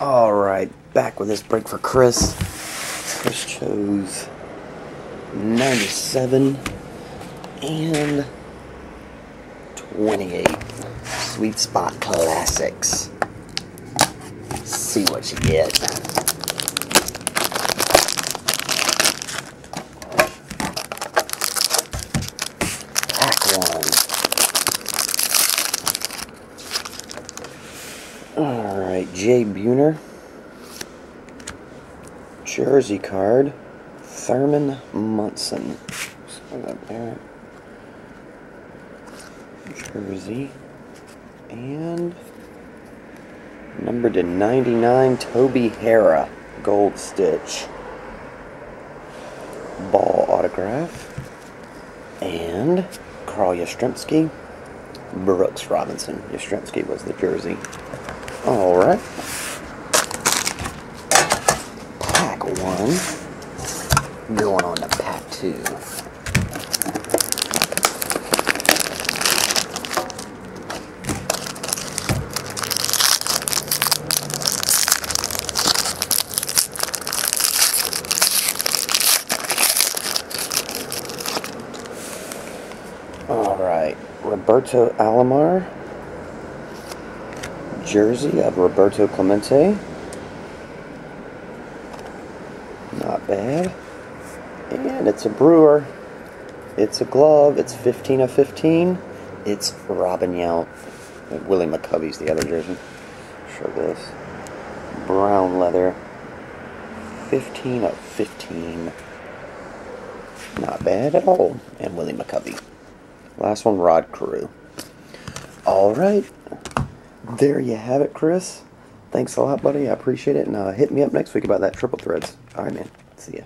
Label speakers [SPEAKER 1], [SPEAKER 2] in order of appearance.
[SPEAKER 1] Alright, back with this break for Kris. Kris chose 97 and 28 Sweet Spot Classics. See what you get. Pack one. Alright, Jay Buhner. Jersey card. Thurman Munson. There. Jersey. And number to 99, Toby Hara. Gold stitch. Ball autograph. And Carl Yastrzemski. Brooks Robinson. Yastrzemski was the jersey. Alright. Pack one. Going on to pack two. Alright. Roberto Alomar. Jersey of Roberto Clemente. Not bad. And it's a Brewer. It's a glove. It's 15 of 15. It's Robin Yount. Willie McCovey's the other jersey. Show this. Brown leather. 15 of 15. Not bad at all. And Willie McCovey. Last one, Rod Carew. Alright. There you have it, Kris. Thanks a lot, buddy. I appreciate it. And hit me up next week about that triple threads. Alright, man. See ya.